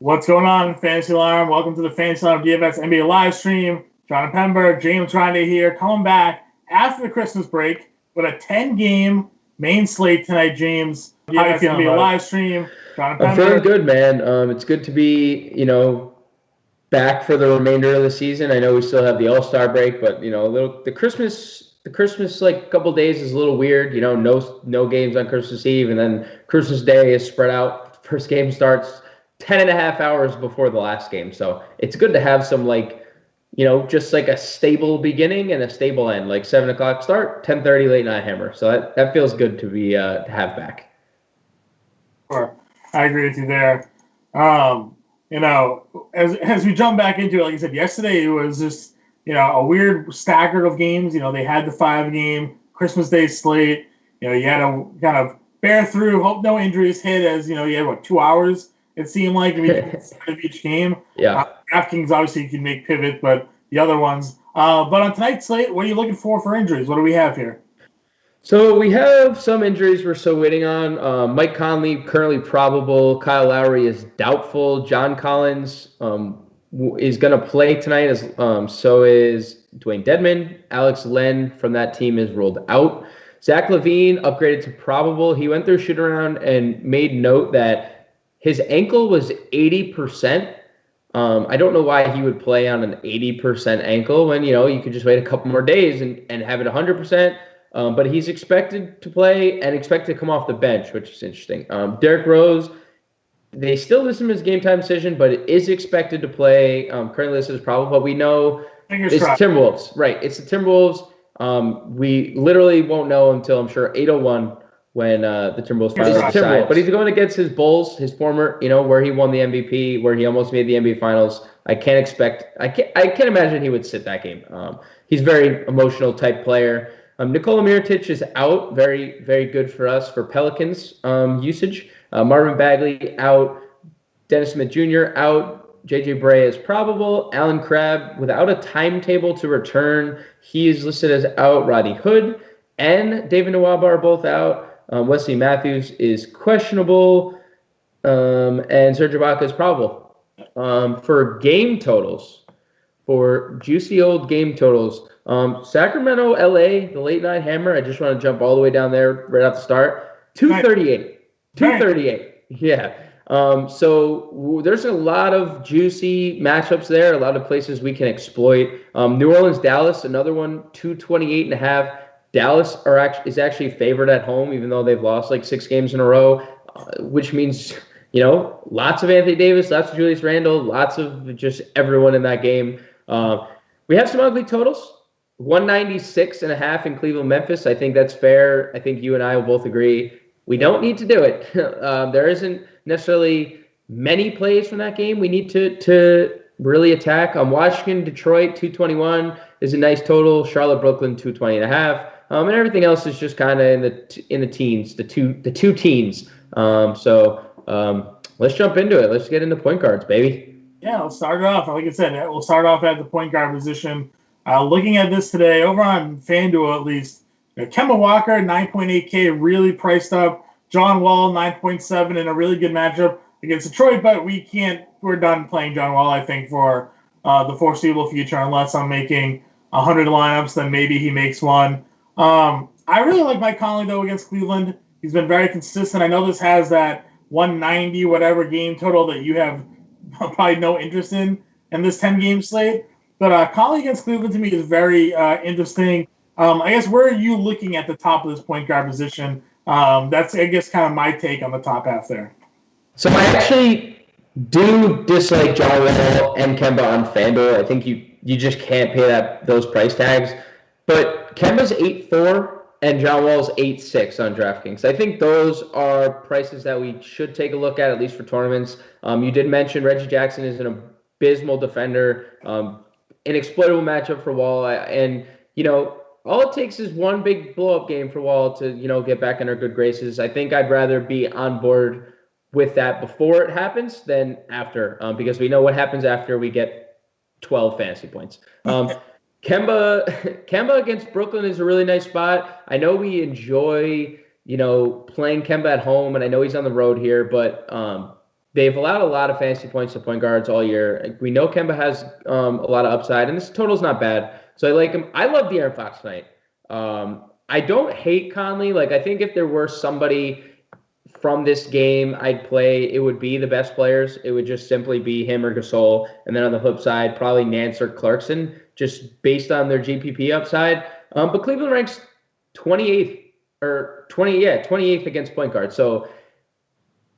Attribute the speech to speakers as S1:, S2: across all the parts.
S1: What's going on, Fantasy Alarm? Welcome to the Fantasy Alarm DFS NBA live stream. John Impemba, James Grande here, coming back after the Christmas break with a 10-game main slate tonight, James. How you feeling? NBA live stream.
S2: John Impemba. I'm feeling good, man. It's good to be, back for the remainder of the season. I know we still have the All-Star break, but the Christmas like couple days is a little weird. No games on Christmas Eve, and then Christmas Day is spread out. First game starts 10 and a half hours before the last game. So it's good to have some just like a stable beginning and a stable end, like 7 o'clock start, 10:30 late night hammer. So that feels good to be to have back.
S1: Sure. I agree with you there. As we jump back into it, like I said, yesterday it was just, a weird staggered of games. They had the 5-game Christmas Day slate. You had to kind of bear through, hope no injuries hit as, you had, 2 hours, it seemed like, of each game.
S2: Yeah.
S1: DraftKings, obviously, you can make pivot, but the other ones. But on tonight's slate, what are you looking for injuries? What do we have here?
S2: So we have some injuries we're still waiting on. Mike Conley, currently probable. Kyle Lowry is doubtful. John Collins is going to play tonight, as so is Dwayne Dedmon. Alex Len from that team is ruled out. Zach LaVine upgraded to probable. He went through shoot-around and made note that his ankle was 80%. I don't know why he would play on an 80% ankle when, you could just wait a couple more days and have it 100%. But he's expected to play and expected to come off the bench, which is interesting. Derrick Rose, they still list him as game time decision, but it is expected to play. Currently listed as probable, but we know it's Timberwolves. Right, it's the Timberwolves. We literally won't know until, I'm sure, 8:01 when the Timberwolves finally decide. But he's going against his Bulls, his former, where he won the MVP, where he almost made the NBA Finals. I can't imagine he would sit that game. He's a very emotional type player. Nikola Mirotic is out. Very, very good for us for Pelicans usage. Marvin Bagley out. Dennis Smith Jr. out. JJ Barea is probable. Alan Crabb without a timetable to return. He is listed as out. Rodney Hood and David Nwaba are both out. Wesley Matthews is questionable. And Serge Ibaka is probable. For game totals, for juicy old game totals, Sacramento, LA, the late night hammer. I just want to jump all the way down there right off the start. 238. 238. Yeah. So there's a lot of juicy matchups there, a lot of places we can exploit. New Orleans, Dallas, another one, 228.5. Dallas is actually favored at home, even though they've lost like 6 games in a row, which means, lots of Anthony Davis, lots of Julius Randle, lots of just everyone in that game. We have some ugly totals. 196.5 in Cleveland, Memphis. I think that's fair. I think you and I will both agree we don't need to do it. There isn't necessarily many plays from that game we need to really attack. Washington, Detroit, 221 is a nice total. Charlotte, Brooklyn, 220.5. And everything else is just kind of in the teens, the two teens. So let's jump into it. Let's get into point guards, baby.
S1: Yeah, let's start it off. Like I said, we'll start off at the point guard position. Looking at this today, over on FanDuel at least, Kemba Walker, 9.8K, really priced up. John Wall, 9.7 in a really good matchup against Detroit, but we're done playing John Wall, I think, for the foreseeable future, unless I'm making 100 lineups, then maybe he makes one. I really like Mike Conley, though, against Cleveland. He's been very consistent. I know this has that 190 whatever game total that you have probably no interest in this 10-game slate. But Conley against Cleveland to me is very interesting. I guess where are you looking at the top of this point guard position? That's, I guess, kind of my take on the top half there.
S2: So I actually do dislike John Wall and Kemba on FanDuel. I think you just can't pay those price tags. But Kemba's 8.4 and John Wall's 8.6 on DraftKings. I think those are prices that we should take a look at least for tournaments. You did mention Reggie Jackson is an abysmal defender, an exploitable matchup for Wall. And, all it takes is one big blow-up game for Wall to, get back in our good graces. I think I'd rather be on board with that before it happens than after, because we know what happens after we get 12 fantasy points. Kemba against Brooklyn is a really nice spot. I know we enjoy, playing Kemba at home, and I know he's on the road here, but they've allowed a lot of fantasy points to point guards all year. We know Kemba has a lot of upside, and this total's not bad. So I like him. I love De'Aaron Fox tonight. I don't hate Conley. Like, I think if there were somebody from this game I'd play, it would be the best players. It would just simply be him or Gasol. And then on the flip side, probably Nance or Clarkson, just based on their GPP upside. But Cleveland ranks 28th against point guard. So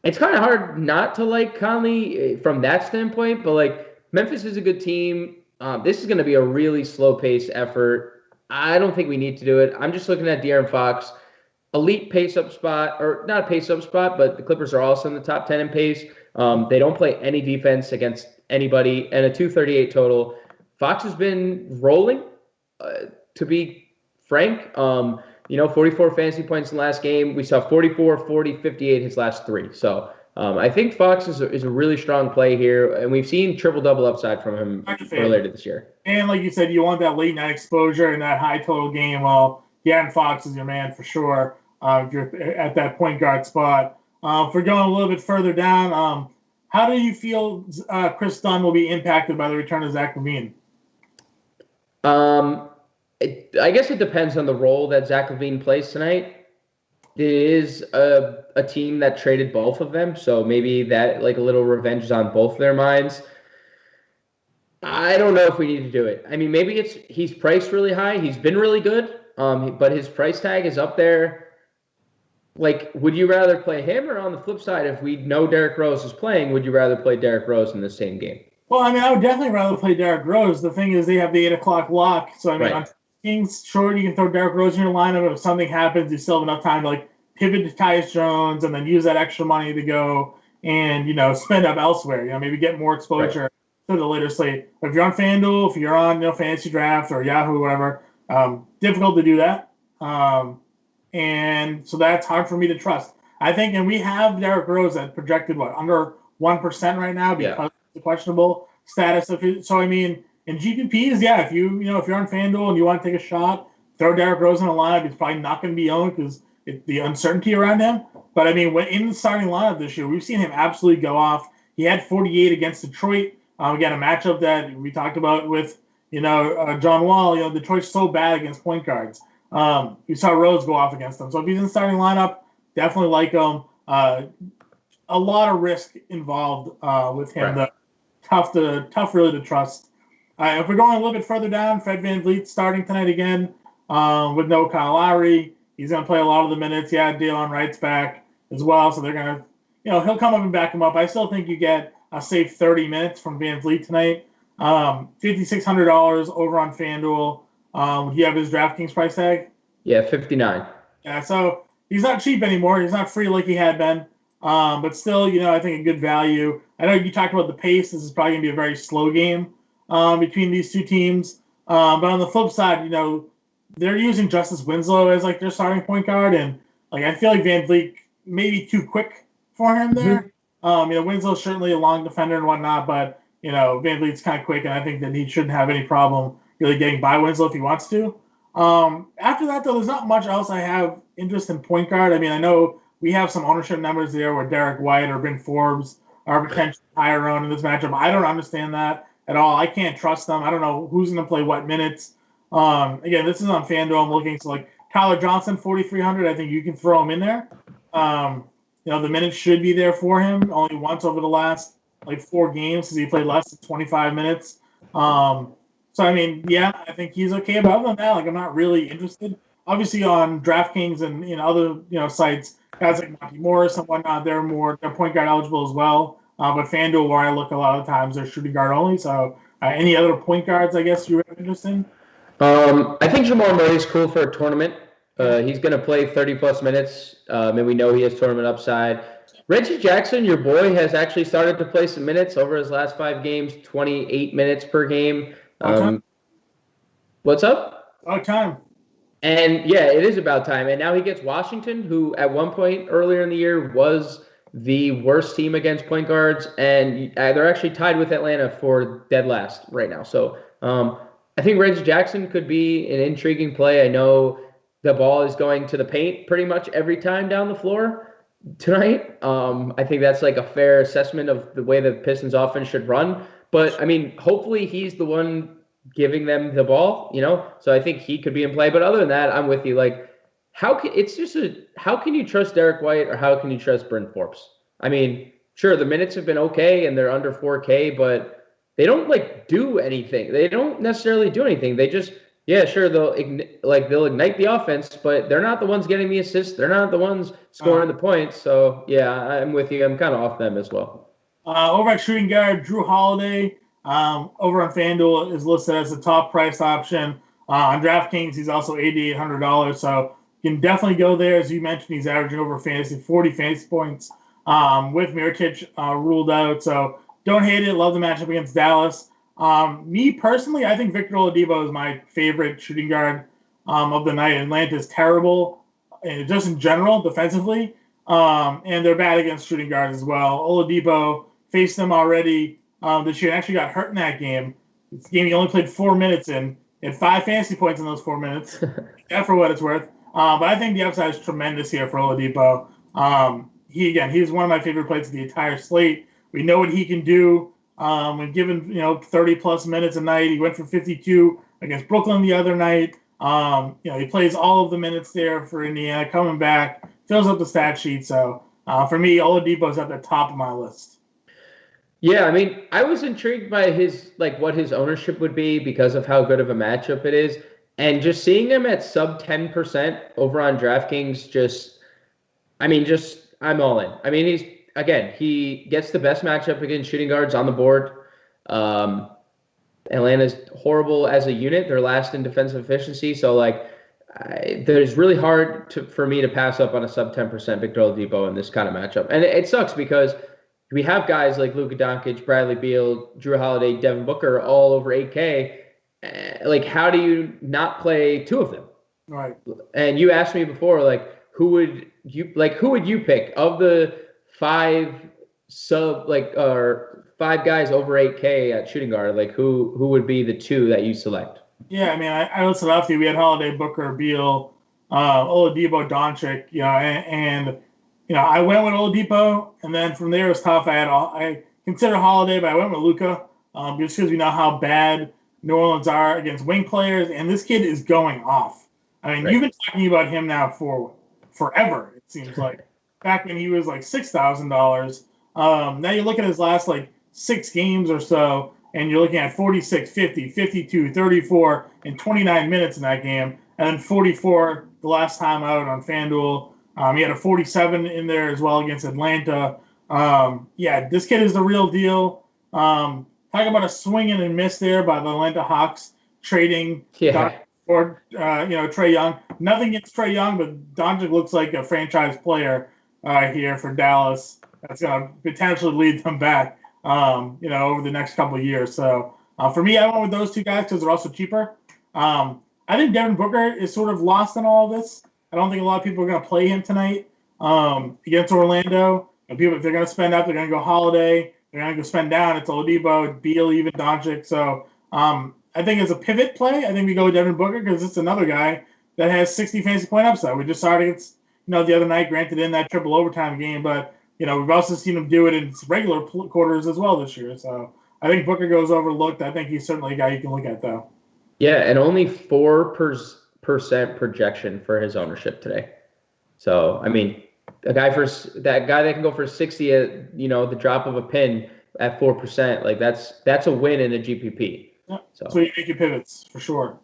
S2: it's kind of hard not to like Conley from that standpoint. But, like, Memphis is a good team. This is going to be a really slow-paced effort. I don't think we need to do it. I'm just looking at De'Aaron Fox. Elite pace-up spot, or not a pace-up spot, but the Clippers are also in the top 10 in pace. They don't play any defense against anybody, and a 238 total. Fox has been rolling, to be frank. 44 fantasy points in the last game. We saw 44, 40, 58 his last three. So I think Fox is a really strong play here, and we've seen triple-double upside from him earlier this year.
S1: And like you said, you want that late-night exposure in that high-total game. Well, De'Aaron Fox is your man for sure. If you're at that point guard spot. If we're going a little bit further down, how do you feel Chris Dunn will be impacted by the return of Zach LaVine?
S2: I guess it depends on the role that Zach LaVine plays tonight. It is a team that traded both of them, so maybe that, like, a little revenge is on both their minds. I don't know if we need to do it. I mean, maybe he's priced really high. He's been really good, but his price tag is up there. Like, would you rather play him, or on the flip side, if we know Derrick Rose is playing, would you rather play Derrick Rose in the same game?
S1: Well, I mean, I would definitely rather play Derrick Rose. The thing is, they have the 8 o'clock lock. So, I mean, on Kings, sure, you can throw Derrick Rose in your lineup. If something happens, you still have enough time to, like, pivot to Tyus Jones and then use that extra money to go and, spend up elsewhere. Maybe get more exposure to the later slate. But if you're on FanDuel, if you're on, Fantasy Draft or Yahoo, whatever, difficult to do that. And so that's hard for me to trust. I think, and we have Derrick Rose at projected, under 1% right now because of the questionable status of his. So, I mean, in GPPs, if if you're on FanDuel and you want to take a shot, throw Derrick Rose in a lineup. He's probably not going to be owned because the uncertainty around him. But, I mean, when in the starting lineup this year, we've seen him absolutely go off. He had 48 against Detroit. Again, a matchup that we talked about with, John Wall. Detroit's so bad against point guards. You saw Rose go off against them. So if he's in the starting lineup, definitely like him. A lot of risk involved with him.
S2: Right.
S1: Tough really to trust. If we're going a little bit further down, Fred VanVleet starting tonight again with no Kyle Lowry. He's going to play a lot of the minutes. Deion Wright's back as well. So they're going to, he'll come up and back him up. I still think you get a safe 30 minutes from VanVleet tonight. $5,600 over on FanDuel. Do you have his DraftKings price tag?
S2: Yeah, 59.
S1: Yeah, so he's not cheap anymore. He's not free like he had been. But still, I think a good value. I know you talked about the pace. This is probably going to be a very slow game between these two teams. But on the flip side, they're using Justice Winslow as, like, their starting point guard. And, like, I feel like VanVleet may be too quick for him there. Winslow's certainly a long defender and whatnot, but, VanVleet's kind of quick, and I think that he shouldn't have any problem really getting by Winslow if he wants to. After that, though, there's not much else I have interest in point guard. I mean, I know we have some ownership numbers there where Derek White or Ben Forbes are potentially higher owned in this matchup. I don't understand that at all. I can't trust them. I don't know who's going to play what minutes. Again, this is on FanDuel. I'm looking. So, like, Tyler Johnson, 4,300. I think you can throw him in there. The minutes should be there for him. Only once over the last, 4 games because he played less than 25 minutes. So, I mean, I think he's okay. But other than that, I'm not really interested. Obviously, on DraftKings and other sites, guys like Monty Morris and whatnot, they're point guard eligible as well. But FanDuel, where I look a lot of times, they're shooting guard only. So, any other point guards, I guess, you're interested in?
S2: I think Jamal Murray's cool for a tournament. He's going to play 30-plus minutes, and we know he has tournament upside. Reggie Jackson, your boy, has actually started to play some minutes over his last 5 games, 28 minutes per game. What's up?
S1: About time.
S2: And, it is about time. And now he gets Washington, who at one point earlier in the year was the worst team against point guards, and they're actually tied with Atlanta for dead last right now. So I think Reggie Jackson could be an intriguing play. I know the ball is going to the paint pretty much every time down the floor, tonight. I think that's like a fair assessment of the way the Pistons offense should run. But I mean, hopefully he's the one giving them the ball, So I think he could be in play. But other than that, I'm with you. Like, how can you trust Derek White or how can you trust Bryn Forbes? I mean, sure, the minutes have been okay and they're under 4K, but they don't like do anything. They don't necessarily do anything. They just yeah, sure. They'll ignite the offense, but they're not the ones getting the assists. They're not the ones scoring the points. So yeah, I'm with you. I'm kind of off them as well.
S1: Over at shooting guard, Drew Holiday, over on FanDuel is listed as the top price option. On DraftKings, he's also $8,800. So you can definitely go there. As you mentioned, he's averaging over 40 fantasy points with Mirotic ruled out. So don't hate it. Love the matchup against Dallas. Me personally, I think Victor Oladipo is my favorite shooting guard of the night. Atlanta is terrible, just in general, defensively. And they're bad against shooting guards as well. Oladipo faced them already this year and actually got hurt in that game. This game he only played 4 minutes in. He had 5 fantasy points in those 4 minutes. That for what it's worth. But I think the upside is tremendous here for Oladipo. He's one of my favorite players of the entire slate. We know what he can do. When given 30+ minutes a night, he went for 52 against Brooklyn the other night. He plays all of the minutes there for Indiana, coming back, fills up the stat sheet. So for me, Oladipo's at the top of my list.
S2: Yeah, I mean, I was intrigued by what his ownership would be because of how good of a matchup it is. And just seeing him at sub 10% over on DraftKings, I'm all in. I mean, he gets the best matchup against shooting guards on the board. Atlanta's horrible as a unit. They're last in defensive efficiency. So, there's really hard for me to pass up on a sub 10% Victor Oladipo in this kind of matchup. And it sucks because we have guys like Luka Doncic, Bradley Beal, Drew Holiday, Devin Booker all over 8K. How do you not play 2 of them?
S1: Right.
S2: And you asked me before, who would you pick of the 5 or 5 guys over 8K at shooting guard? Who would be the 2 that you select?
S1: Yeah, I mean, I listed off you. We had Holiday, Booker, Beal, Oladipo, Doncic, and I went with Oladipo, and then from there it was tough. I considered Holiday, but I went with Luka, just because we know how bad New Orleans are against wing players, and this kid is going off. I mean, You've been talking about him now for forever, it seems like. Back when he was $6,000. Now you look at his last 6 games or so, and you're looking at 46, 50, 52, 34, and 29 minutes in that game, and then 44 the last time out on FanDuel. He had a 47 in there as well against Atlanta. This kid is the real deal. Talk about a swing and a miss there by the Atlanta Hawks trading for Trae Young. Nothing against Trae Young, but Doncic looks like a franchise player here for Dallas. That's going to potentially lead them back, over the next couple of years. So for me, I went with those 2 guys because they're also cheaper. I think Devin Booker is sort of lost in all of this. I don't think a lot of people are going to play him tonight against Orlando. If they're going to spend up, they're going to go Holiday. They're going to go spend down. It's Oladipo, Beal, even Doncic. So I think as a pivot play, I think we go with Devin Booker because it's another guy that has 60 fantasy point upside. We just saw it against, the other night, granted in that triple overtime game, but we've also seen him do it in regular quarters as well this year. So I think Booker goes overlooked. I think he's certainly a guy you can look at, though.
S2: Yeah, and only 4% projection for his ownership today. So, I mean, that guy that can go for 60 at, the drop of a pin at 4%, that's a win in a GPP.
S1: Yeah. So you make your pivots for sure.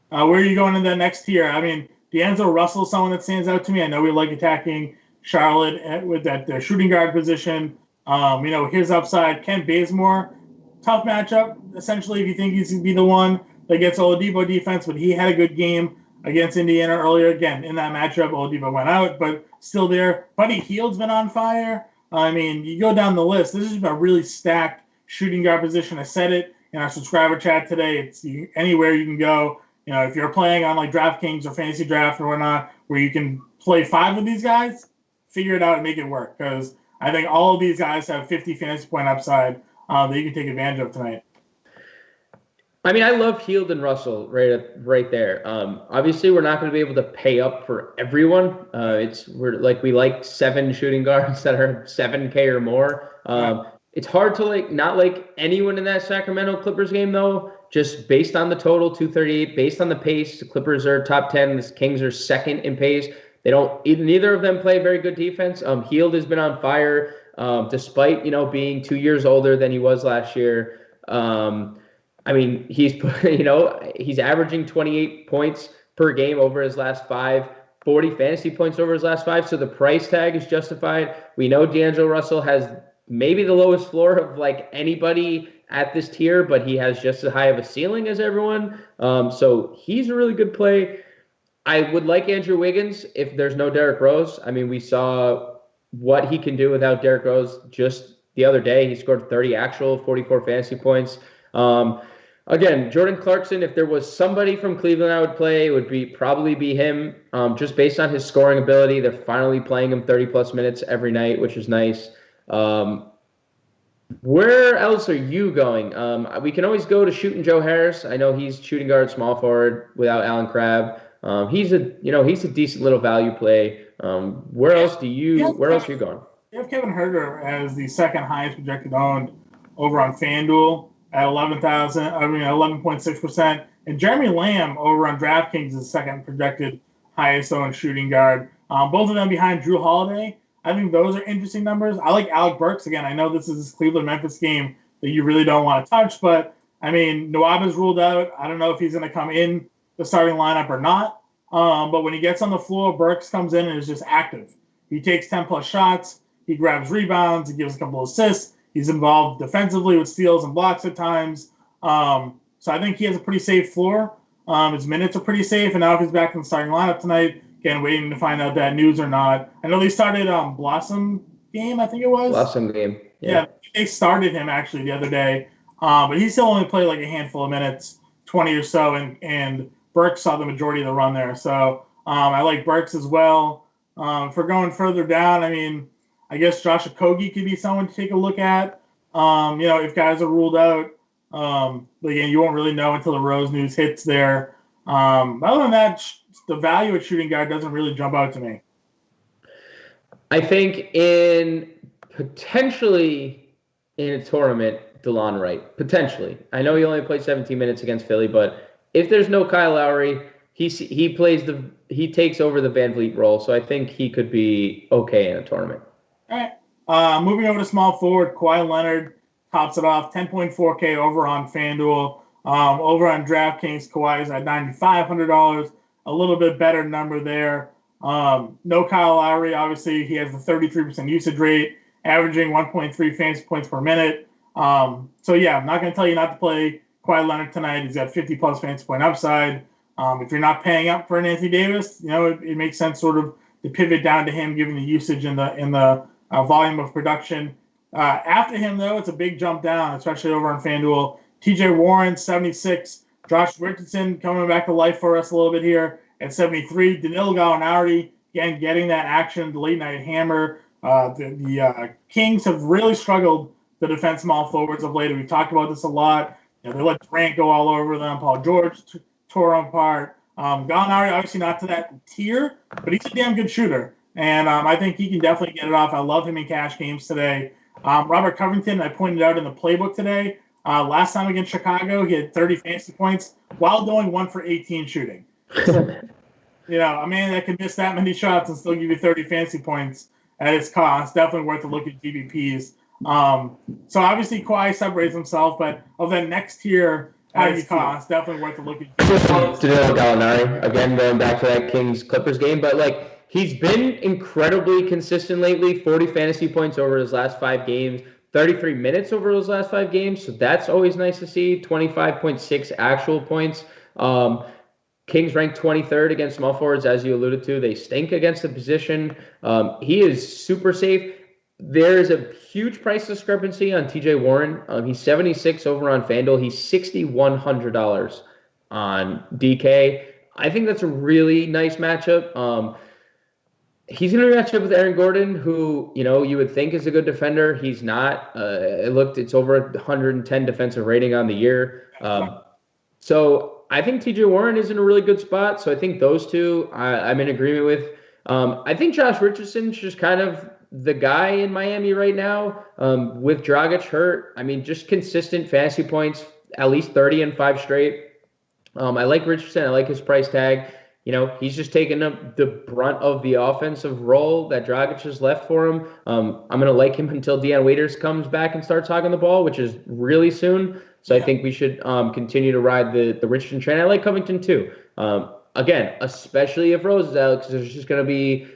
S1: Where are you going in that next tier? I mean, D'Angelo Russell is someone that stands out to me. I know we like attacking Charlotte with that shooting guard position. His upside. Kent Bazemore, tough matchup. Essentially, if you think he's going to be the one that gets Oladipo defense, but he had a good game against Indiana earlier. Again, in that matchup, Oladipo went out, but still there. Buddy Hield's been on fire. I mean, you go down the list. This is a really stacked shooting guard position. I said it in our subscriber chat today. It's anywhere you can go. If you're playing on DraftKings or Fantasy Draft or whatnot, where you can play 5 of these guys, figure it out and make it work. Because I think all of these guys have 50 fantasy point upside that you can take advantage of tonight.
S2: I mean, I love Hield and Russell right there. Obviously, we're not going to be able to pay up for everyone. We like 7 shooting guards that are 7K or more. It's hard to not like anyone in that Sacramento Clippers game though. Just based on the total 238, based on the pace, the Clippers are top 10. The Kings are second in pace. Neither of them play very good defense. Hield has been on fire, despite being 2 years older than he was last year. I mean, he's averaging 28 points per game over his last 5, 40 fantasy points over his last 5. So the price tag is justified. We know D'Angelo Russell has maybe the lowest floor of anybody at this tier, but he has just as high of a ceiling as everyone. So he's a really good play. I would like Andrew Wiggins if there's no Derrick Rose. I mean, we saw what he can do without Derrick Rose just the other day. He scored 30 actual, 44 fantasy points. Again, Jordan Clarkson, if there was somebody from Cleveland I would play, it would probably be him, just based on his scoring ability. They're finally playing him 30-plus minutes every night, which is nice. Where else are you going? We can always go to Shooting Joe Harris. I know he's shooting guard, small forward without Alan Crabb. He's a decent little value play. Where else are you going?
S1: You have Kevin Huerter as the second highest projected owned over on FanDuel at 11.6%. And Jeremy Lamb over on DraftKings is the second projected highest owned shooting guard. Both of them behind Drew Holiday. I think those are interesting numbers. I like Alec Burks. Again, I know this is this Cleveland-Memphis game that you really don't want to touch, but, I mean, Nwaba's ruled out. I don't know if he's going to come in the starting lineup or not. But when he gets on the floor, Burks comes in and is just active. He takes 10-plus shots. He grabs rebounds. He gives a couple assists. He's involved defensively with steals and blocks at times. So I think he has a pretty safe floor. His minutes are pretty safe. And now if he's back in the starting lineup tonight, again, waiting to find out that news or not. I know they started Blossom game, I think it was.
S2: Blossom game.
S1: Yeah, they started him actually the other day. But he still only played a handful of minutes, 20 or so, and Burks saw the majority of the run there. So I like Burks as well. For going further down, I mean, I guess Josh Okogie could be someone to take a look at. If guys are ruled out, but again, you won't really know until the Rose news hits there. Other than that, the value at shooting guard doesn't really jump out to me.
S2: I think potentially in a tournament, DeLon Wright. Potentially. I know he only played 17 minutes against Philly, but if there's no Kyle Lowry, he takes over the Van Vliet role, so I think he could be okay in a tournament.
S1: All right. Moving over to small forward, Kawhi Leonard tops it off, 10.4K over on FanDuel. Over on DraftKings, Kawhi is at $9,500, a little bit better number there. No Kyle Lowry, obviously he has the 33% usage rate, averaging 1.3 fantasy points per minute. I'm not going to tell you not to play Kawhi Leonard tonight. He's got 50-plus fantasy point upside. If you're not paying up for an Anthony Davis, it makes sense sort of to pivot down to him, given the usage and the volume of production. After him, though, it's a big jump down, especially over on FanDuel. T.J. Warren, 76. Josh Richardson coming back to life for us a little bit here at 73. Danilo Gallinari, again, getting that action, the late-night hammer. The Kings have really struggled to defend small forwards of late. We've talked about this a lot. They let Durant go all over them. Paul George tore them apart. Gallinari, obviously not to that tier, but he's a damn good shooter. And I think he can definitely get it off. I love him in cash games today. Robert Covington, I pointed out in the playbook today, last time against Chicago, he had 30 fantasy points while going 1 for 18 shooting. So, a man that can miss that many shots and still give you 30 fantasy points at its cost, definitely worth a look at GBPs. So obviously Kawhi separates himself, but of that next tier at its cost, definitely worth a look at GBPs.
S2: Danilo Gallinari, again, going back to that Kings-Clippers game, but he's been incredibly consistent lately, 40 fantasy points over his last 5 games, 33 minutes over those last 5 games, so that's always nice to see, 25.6 actual points. Kings ranked 23rd against small forwards, as you alluded to. They stink against the position. He is super safe. There is a huge price discrepancy on T.J. Warren. He's 76 over on FanDuel. He's $6,100 on DK. I think that's a really nice matchup. He's going to match up with Aaron Gordon, who, you would think is a good defender. He's not. It's over 110 defensive rating on the year. So I think TJ Warren is in a really good spot. So I think those two I'm in agreement with. I think Josh Richardson's just kind of the guy in Miami right now, with Dragic hurt. I mean, just consistent fantasy points, at least 30 and 5 straight. I like Richardson. I like his price tag. He's just taking up the brunt of the offensive role that Dragic has left for him. I'm going to like him until Deion Waiters comes back and starts hogging the ball, which is really soon. So I think we should continue to ride the Richardson train. I like Covington too. Again, especially if Rose is out, because there's just going to be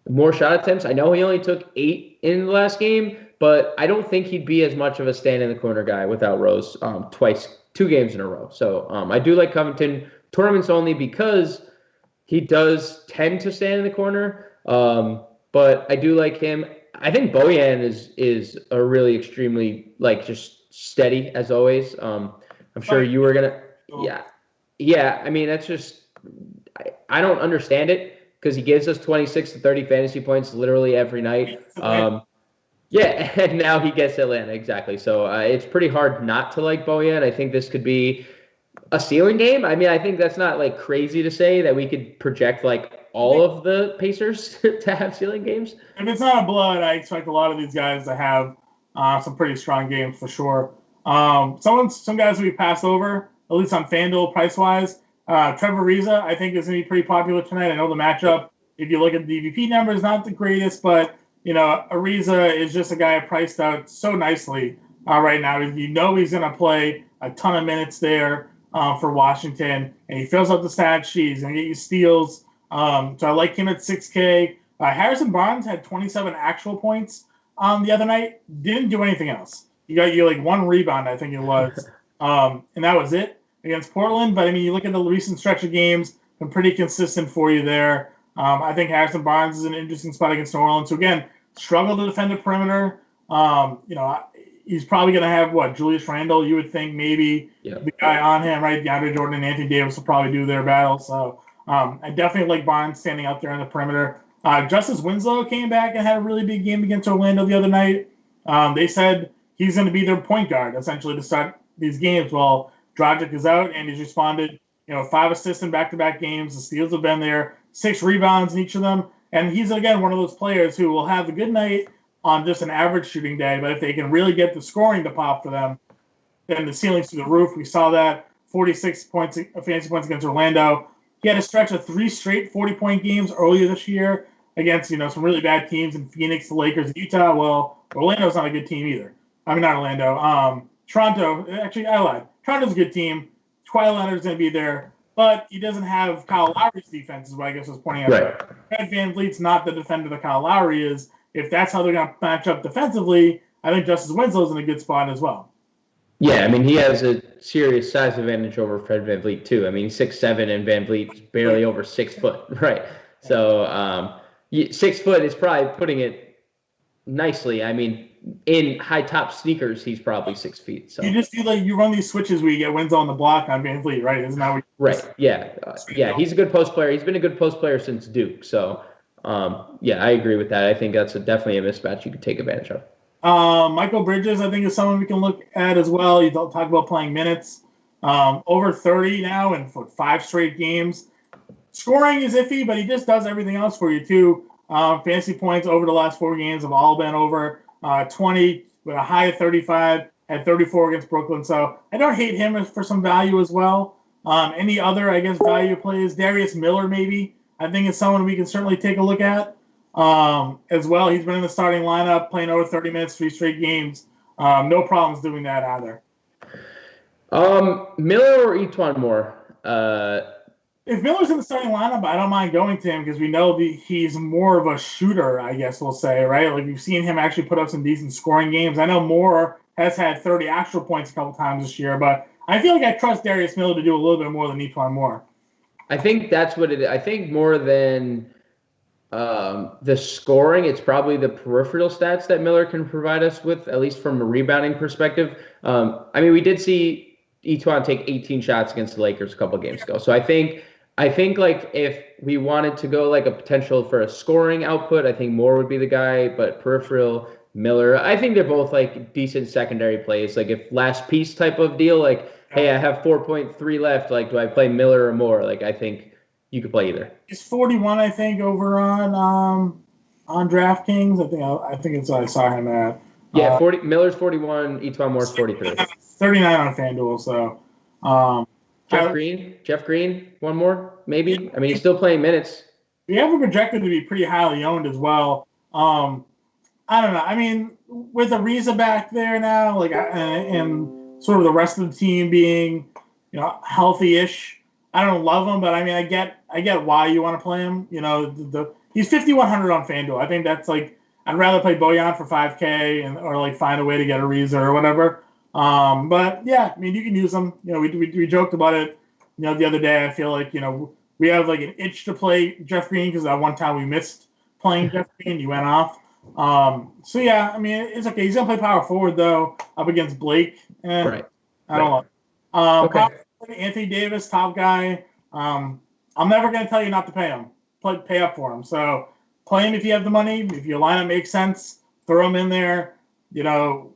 S2: more shot attempts. I know he only took 8 in the last game, but I don't think he'd be as much of a stand in the corner guy without Rose 2 games in a row. So I do like Covington tournaments only because he does tend to stand in the corner. But I do like him. I think Bojan is a really extremely just steady as always. I'm sure you were gonna. Yeah. I mean, that's just I don't understand it because he gives us 26 to 30 fantasy points literally every night. Yeah, and now he gets Atlanta, exactly. So it's pretty hard not to like Bojan. I think this could be a ceiling game. I mean, I think that's not crazy to say that we could project all of the Pacers to have ceiling games.
S1: If it's not a blowout, I expect a lot of these guys to have some pretty strong games for sure. Some guys we passed over, at least on FanDuel price-wise. Trevor Ariza, I think, is going to be pretty popular tonight. I know the matchup, if you look at the DVP numbers, not the greatest, but Ariza is just a guy priced out so nicely right now. He's going to play a ton of minutes there for Washington, and he fills up the stat sheet. He's going to get you steals. So I like him at 6K. Harrison Barnes had 27 actual points the other night. Didn't do anything else. He got you 1 rebound, I think it was. And that was it against Portland. But, I mean, you look at the recent stretch of games, been pretty consistent for you there. I think Harrison Barnes is an interesting spot against New Orleans. So, again, struggle to defend the perimeter. He's probably going to have, Julius Randle, you would think maybe the guy on him, right? DeAndre Jordan and Anthony Davis will probably do their battle. So I definitely like Barnes standing out there on the perimeter. Justice Winslow came back and had a really big game against Orlando the other night. They said he's going to be their point guard, essentially, to start these games while Dragic is out, and he's responded, 5 assists in back-to-back games. The steals have been there, 6 rebounds in each of them. And he's, again, one of those players who will have a good night on just an average shooting day, but if they can really get the scoring to pop for them, then the ceiling's through the roof. We saw that 46 points, fantasy points against Orlando. He had a stretch of 3 straight 40-point games earlier this year against, some really bad teams in Phoenix, the Lakers, and Utah. Well, Orlando's not a good team either. I mean, not Orlando. Toronto, actually, I lied. Toronto's a good team. Kawhi Leonard's going to be there, but he doesn't have Kyle Lowry's defense, is what I guess I was pointing out.
S2: Right.
S1: Fred VanVleet's not the defender that Kyle Lowry is. If that's how they're going to match up defensively, I think Justice Winslow's in a good spot as well.
S2: Yeah, I mean, he has a serious size advantage over Fred VanVleet, too. I mean, he's 6'7", and VanVleet's barely over 6 foot, right? So 6 foot is probably putting it nicely. I mean, in high-top sneakers, he's probably 6 feet. So
S1: you just do you run these switches where you get Winslow on the block on VanVleet, right? Isn't that what
S2: right, yeah. He's a good post player. He's been a good post player since Duke, so I agree with that. I think that's definitely a mismatch you could take advantage of.
S1: Michael Bridges, I think, is someone we can look at as well. You talk about playing minutes. Over 30 now and for 5 straight games. Scoring is iffy, but he just does everything else for you, too. Fantasy points over the last 4 games have all been over 20 with a high of 35, had 34 against Brooklyn. So I don't hate him for some value as well. Any other, I guess, value plays? Darius Miller, maybe. I think it's someone we can certainly take a look at as well. He's been in the starting lineup, playing over 30 minutes, 3 straight games. No problems doing that either.
S2: Miller or Etuan Moore?
S1: If Miller's in the starting lineup, I don't mind going to him because we know he's more of a shooter, I guess we'll say, right? We've seen him actually put up some decent scoring games. I know Moore has had 30 actual points a couple times this year, but I feel like I trust Darius Miller to do a little bit more than Etuan Moore.
S2: I think that's what it is. I think more than the scoring, it's probably the peripheral stats that Miller can provide us with, at least from a rebounding perspective. I mean, we did see Etuan take 18 shots against the Lakers a couple games ago. So I think if we wanted to go a potential for a scoring output, I think Moore would be the guy, but peripheral Miller. I think they're both decent secondary plays. If last piece type of deal, hey, I have 4.3 left. Like, do I play Miller or Moore? Like, I think you could play either.
S1: He's 41, I think, over on DraftKings. I think it's what I saw him at.
S2: Yeah, 40. Miller's 41. Etwan Moore's 43.
S1: 39 on FanDuel. So,
S2: Jeff Green, one more maybe. I mean, he's still playing minutes.
S1: We have him projected to be pretty highly owned as well. I don't know. I mean, with Ariza back there now, like, and sort of the rest of the team being, healthy-ish, I don't love him, but I mean, I get why you want to play him. He's 5,100 on FanDuel. I think that's like, I'd rather play Bojan for 5K or like find a way to get Ariza or whatever. But yeah, I mean, you can use them. We joked about it, the other day. I feel like, we have like an itch to play Jeff Green because that one time we missed playing Jeff Green. You went off. So yeah, I mean, it's okay. He's gonna play power forward though, up against Blake.
S2: Right.
S1: I don't know. Okay. Anthony Davis, top guy. I'm never gonna tell you not to pay him. Pay up for him. So play him if you have the money. If your lineup makes sense, throw him in there.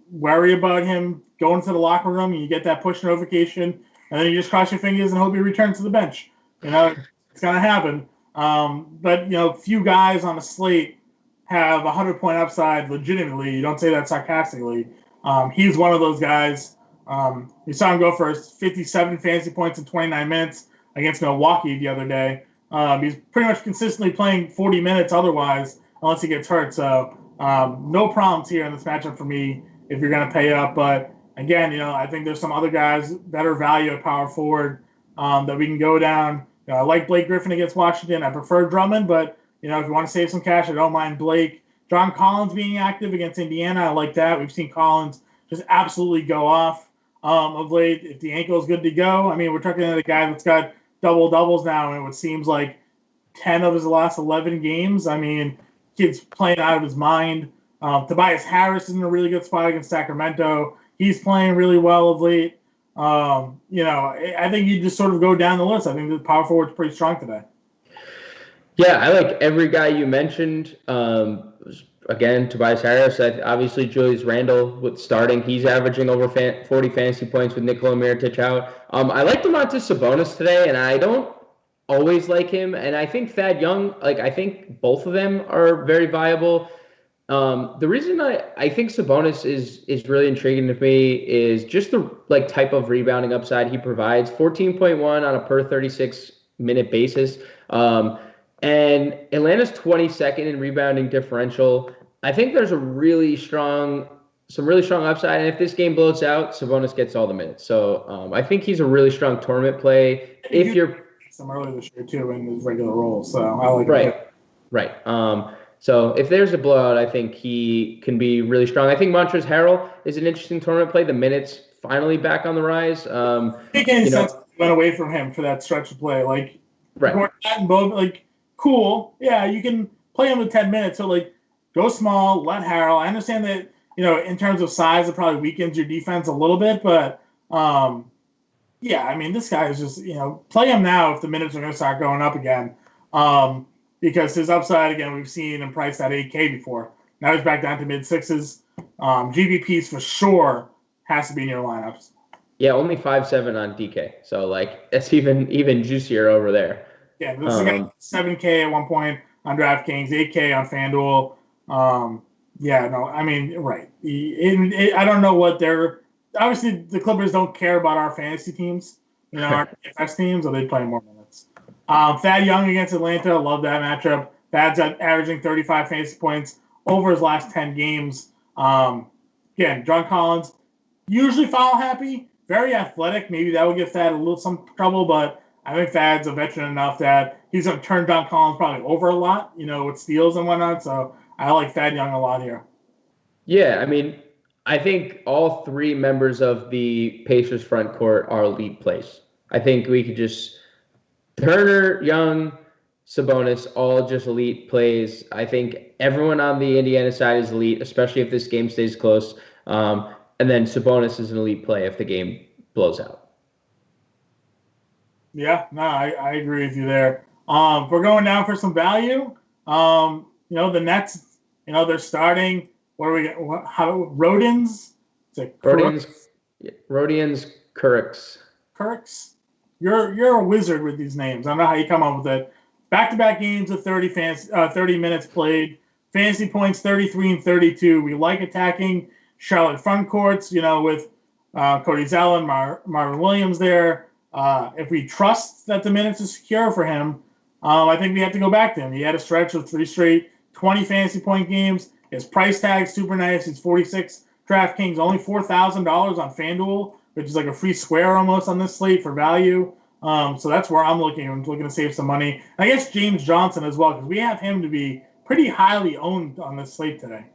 S1: Worry about him going to the locker room and you get that push notification, and then you just cross your fingers and hope he returns to the bench. It's gonna happen. But few guys on the slate have 100-point upside legitimately. You don't say that sarcastically. He's one of those guys. We saw him go for 57 fantasy points in 29 minutes against Milwaukee the other day. He's pretty much consistently playing 40 minutes otherwise, unless he gets hurt. So no problems here in this matchup for me if you're going to pay up. But again, I think there's some other guys better value at power forward that we can go down. I like Blake Griffin against Washington. I prefer Drummond, but if you want to save some cash, I don't mind Blake. John Collins being active against Indiana, I like that. We've seen Collins just absolutely go off of late. If the ankle is good to go, I mean, we're talking about a guy that's got double-doubles now, and it seems like 10 of his last 11 games. I mean, kid's playing out of his mind. Tobias Harris is in a really good spot against Sacramento. He's playing really well of late. I think you just sort of go down the list. I think the power forward's pretty strong today.
S2: Yeah, I like every guy you mentioned. Again, Tobias Harris, obviously Julius Randle with starting. He's averaging over 40 fantasy points with Nikola Mirotic out. I like Domantas Sabonis today, and I don't always like him. And I think Thad Young, I think both of them are very viable. The reason I think Sabonis is really intriguing to me is just the type of rebounding upside he provides. 14.1 on a per 36-minute basis. And Atlanta's 22nd in rebounding differential. I think there's some really strong upside. And if this game blows out, Sabonis gets all the minutes. So I think he's a really strong tournament play. If you're
S1: some earlier this year too in his regular role, so I like
S2: it. Right. So if there's a blowout, I think he can be really strong. I think Montrezl Harrell is an interesting tournament play. The minutes finally back on the rise.
S1: Sense went away from him for that stretch of play.
S2: Right.
S1: Cool. Yeah, you can play him with 10 minutes. So, go small, let Harrell. I understand that, in terms of size, it probably weakens your defense a little bit. But, yeah, I mean, this guy is just, play him now if the minutes are going to start going up again. Because his upside, again, we've seen him priced at 8K before. Now he's back down to mid-sixes. GVPs for sure has to be in your lineups.
S2: Yeah, only 5.7 on DK. So, that's even juicier over there.
S1: Yeah, this is 7K at one point on DraftKings, 8K on FanDuel. Right. I don't know what obviously the Clippers don't care about our fantasy teams, our DFS teams, or they play more minutes. Thad Young against Atlanta, love that matchup. Thad's averaging 35 fantasy points over his last 10 games. Again, John Collins, usually foul happy, very athletic. Maybe that would give Thad some trouble, but I think Thad's a veteran enough that he's going to turn John Collins probably over a lot, with steals and whatnot. So I like Thad Young a lot here.
S2: Yeah, I mean, I think all three members of the Pacers front court are elite plays. I think we could just Turner, Young, Sabonis, all just elite plays. I think everyone on the Indiana side is elite, especially if this game stays close. And then Sabonis is an elite play if the game blows out.
S1: Yeah, no, I agree with you there. We're going down for some value. The Nets, they're starting. What are we? Rodins?
S2: Rodions Kirks.
S1: Kirks. You're a wizard with these names. I don't know how you come up with it. Back-to-back games with 30 minutes played. Fantasy points 33 and 32. We like attacking Charlotte front courts, with Cody Zallen, Marvin Williams there. If we trust that the minutes are secure for him, I think we have to go back to him. He had a stretch of 3 straight 20 fantasy point games. His price tag super nice. He's 46 DraftKings, only $4,000 on FanDuel, which is like a free square almost on this slate for value. So that's where I'm looking. I'm looking to save some money. I guess James Johnson as well, because we have him to be pretty highly owned on this slate today.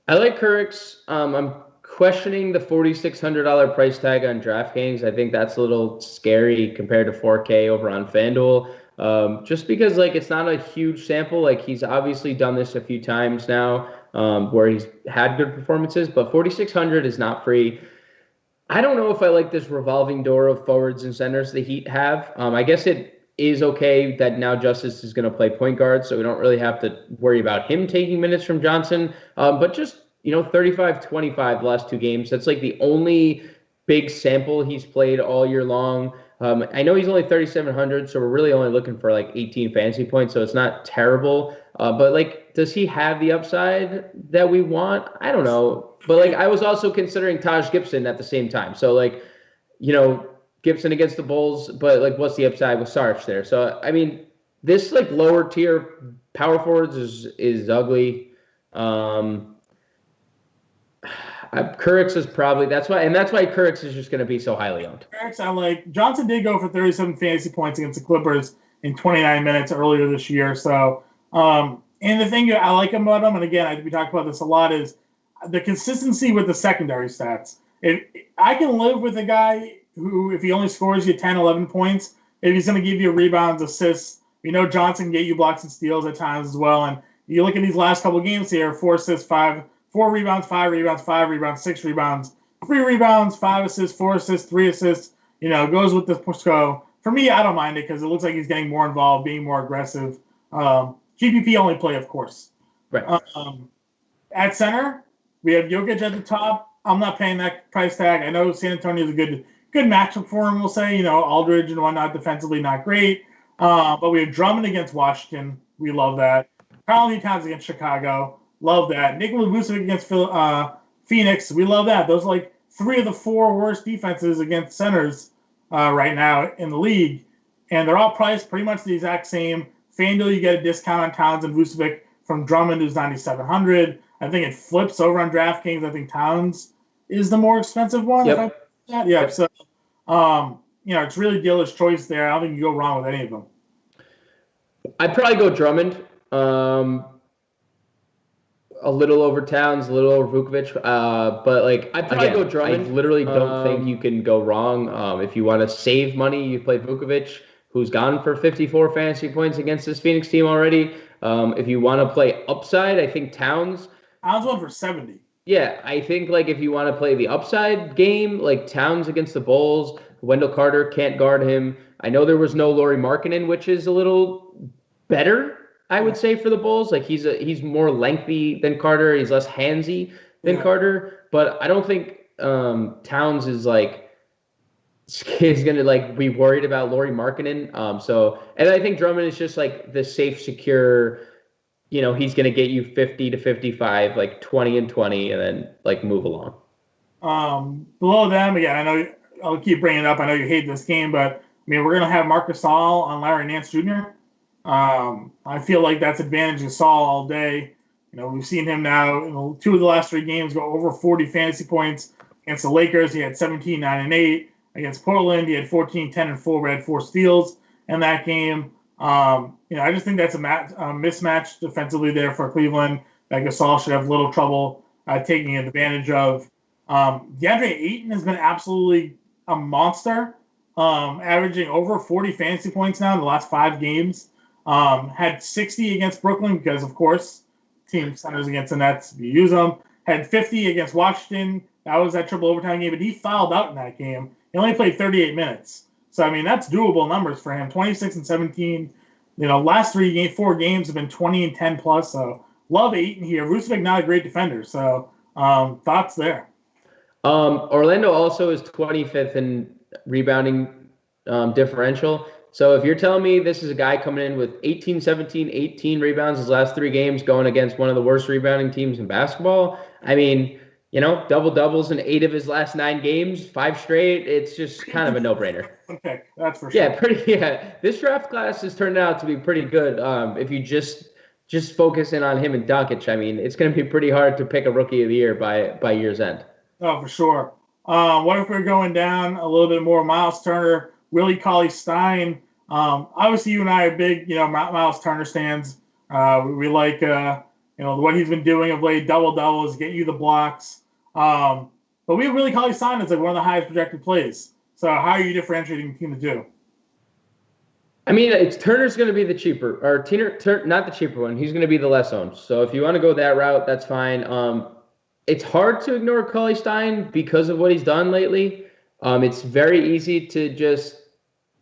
S2: I like Kirks. I'm questioning the $4,600 price tag on DraftKings. I think that's a little scary compared to 4K over on FanDuel. Just because it's not a huge sample. He's obviously done this a few times now, where he's had good performances, but 4,600 is not free. I don't know if I like this revolving door of forwards and centers the Heat have. I guess it is okay that now Justice is going to play point guard, so we don't really have to worry about him taking minutes from Johnson. But just 35-25 the last 2 games. That's the only big sample he's played all year long. I know he's only 3,700, so we're really only looking for 18 fantasy points, so it's not terrible. But does he have the upside that we want? I don't know. But I was also considering Taj Gibson at the same time. So Gibson against the Bulls, but what's the upside with Sarge there? So I mean, this lower tier power forwards is ugly. Kirks is probably that's why Kirks is just going to be so highly owned.
S1: Kirks, I like. Johnson did go for 37 fantasy points against the Clippers in 29 minutes earlier this year. So, and the thing I like about him, and again, we talked about this a lot, is the consistency with the secondary stats. If I can live with a guy who, if he only scores you 10, 11 points, if he's going to give you rebounds, assists, Johnson can get you blocks and steals at times as well. And you look at these last couple games here: 4 assists, 4 rebounds, 5 rebounds, 5 rebounds, 6 rebounds, 3 rebounds, 5 assists, 4 assists, 3 assists. Goes with the Pusco. For me, I don't mind it because it looks like he's getting more involved, being more aggressive. GPP only play, of course.
S2: Right.
S1: At center, we have Jokic at the top. I'm not paying that price tag. I know San Antonio is a good matchup for him, we'll say. Aldridge and whatnot, defensively not great. But we have Drummond against Washington. We love that. Karl-Anthony Towns against Chicago. Love that. Nikola Vucevic against Phoenix. We love that. Those are 3 of the 4 worst defenses against centers right now in the league. And they're all priced pretty much the exact same. FanDuel, you get a discount on Towns and Vucevic from Drummond, who's 9,700. I think it flips over on DraftKings. I think Towns is the more expensive one.
S2: Yep.
S1: Yep. So, it's really dealer's choice there. I don't think you go wrong with any of them.
S2: I'd probably go Drummond. A little over Towns, a little over Vukovic, but I'd probably go Drummond. I literally don't think you can go wrong. If you want to save money, you play Vukovic, who's gone for 54 fantasy points against this Phoenix team already. If you want to play upside, I think Towns
S1: won for 70.
S2: Yeah, I think if you want to play the upside game, Towns against the Bulls, Wendell Carter can't guard him. I know there was no Lauri Markkanen, which is a little better, I would say, for the Bulls. He's more lengthy than Carter. He's less handsy than Carter. But I don't think Towns is gonna be worried about Lauri Markkanen. And I think Drummond is just the safe, secure. He's gonna get you 50 to 55, 20 and 20, and then move along.
S1: Below them, again, I know I'll keep bringing it up. I know you hate this game, but we're gonna have Marc Gasol on Larry Nance Jr. I feel like that's advantage Gasol all day. We've seen him now in 2 of the last 3 games go over 40 fantasy points. Against the Lakers, he had 17, 9, and 8. Against Portland, he had 14, 10, and 4, but had 4 steals in that game. I just think that's a mismatch defensively there for Cleveland that Gasol should have little trouble taking advantage of. DeAndre Ayton has been absolutely a monster, averaging over 40 fantasy points now in the last 5 games. Had 60 against Brooklyn because, of course, team centers against the Nets, you use them. Had 50 against Washington. That was that triple overtime game, but he fouled out in that game. He only played 38 minutes. So, that's doable numbers for him. 26 and 17. Last 4 games have been 20 and 10 plus. So, love Ayton here. Vucevic, not a great defender. So, thoughts there?
S2: Orlando also is 25th in rebounding differential. So if you're telling me this is a guy coming in with 18, 17, 18 rebounds his last 3 games going against one of the worst rebounding teams in basketball, I mean, double doubles in 8 of his last 9 games, 5 straight. It's just kind of a no-brainer.
S1: Okay, that's for sure.
S2: Yeah, This draft class has turned out to be pretty good. If you just focus in on him and Doncic, I mean, it's going to be pretty hard to pick a rookie of the year by year's end.
S1: Oh, for sure. What if we're going down a little bit more? Miles Turner, Willie Cauley-Stein. Obviously, you and I are big, Miles Turner stands. We like, what he's been doing of late, double-doubles, getting you the blocks. But we have Willie Cauley-Stein as like one of the highest projected plays. So how are you differentiating between the two?
S2: I mean, Turner's going to be the cheaper, or not the cheaper one. He's going to be the less owned. So if you want to go that route, that's fine. It's hard to ignore Cauley-Stein because of what he's done lately. It's very easy to just,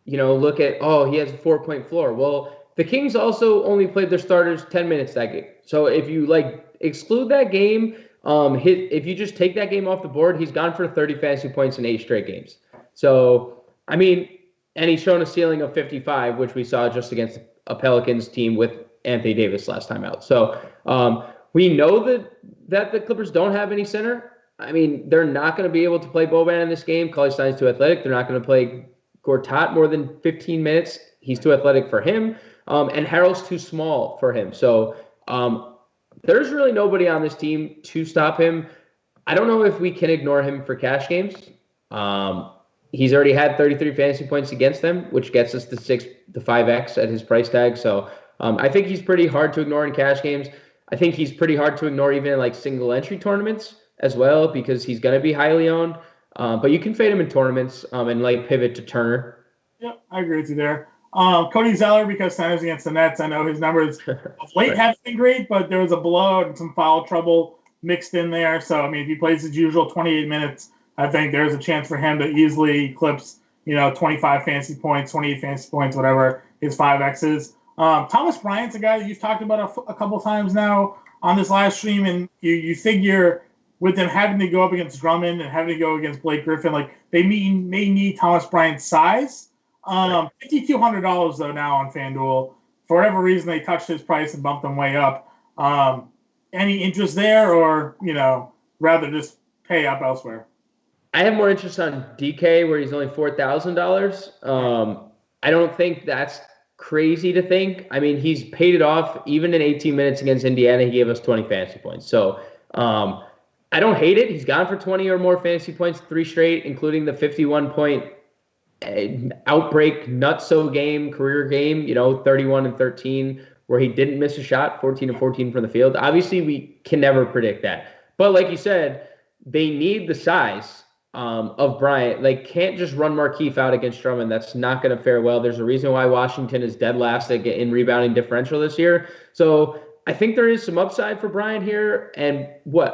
S2: look at, he has a 4-point floor. Well, the Kings also only played their starters 10 minutes that game. So if you exclude that game, if you just take that game off the board, he's gone for 30 fantasy points in 8 straight games. So, I mean, and he's shown a ceiling of 55, which we saw just against a Pelicans team with Anthony Davis last time out. So we know that the Clippers don't have any center. I mean, they're not going to be able to play Boban in this game. Cauley-Stein's too athletic. They're not going to play Gortat more than 15 minutes. He's too athletic for him. And Harrell's too small for him. So there's really nobody on this team to stop him. I don't know if we can ignore him for cash games. He's already had 33 fantasy points against them, which gets us to 5x at his price tag. So I think he's pretty hard to ignore in cash games. I think he's pretty hard to ignore even in single entry tournaments as well, because he's going to be highly owned. But you can fade him in tournaments and pivot to Turner.
S1: Yep, I agree with you there. Cody Zeller, because times against the Nets, I know his numbers of late
S2: Right.
S1: haven't been great, but there was a blowout and some foul trouble mixed in there. So, I mean, if he plays his usual 28 minutes, I think there's a chance for him to easily eclipse, 25 fantasy points, 28 fantasy points, whatever his 5Xs. Thomas Bryant's a guy that you've talked about a couple times now on this live stream, and you figure with them having to go up against Drummond and having to go against Blake Griffin, they may need Thomas Bryant's size. $5,200 though now on FanDuel. For whatever reason, they touched his price and bumped him way up. Any interest there, or rather just pay up elsewhere?
S2: I have more interest on DK, where he's only $4,000. I don't think that's crazy to think. I mean, he's paid it off. Even in 18 minutes against Indiana, he gave us 20 fantasy points. So I don't hate it. He's gone for 20 or more fantasy points 3 straight, including the 51-point outbreak nutso game, career game, 31-13, where he didn't miss a shot, 14-14 from the field. Obviously, we can never predict that. But like you said, they need the size of Bryant. They can't just run Markieff out against Drummond. That's not going to fare well. There's a reason why Washington is dead last in rebounding differential this year. So I think there is some upside for Bryant here, and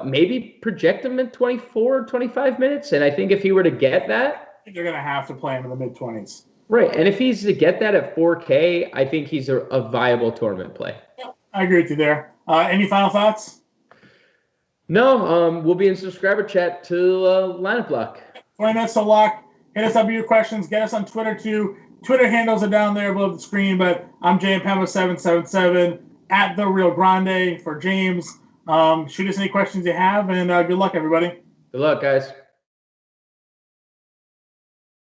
S2: maybe project him in 24, 25 minutes. And I think if he were to get that,
S1: I think they're going to have to play him in the mid-20s.
S2: Right. And if he's to get that at 4K, I think he's a viable tournament play.
S1: Yep, I agree with you there. Any final thoughts?
S2: No, we'll be in subscriber chat to lineup lock.
S1: 20 minutes to lock. Hit us up with your questions. Get us on Twitter too. Twitter handles are down there below the screen, but I'm Impemba777 at The Real Grande for James. Shoot us any questions you have, and good luck, everybody.
S2: Good luck, guys.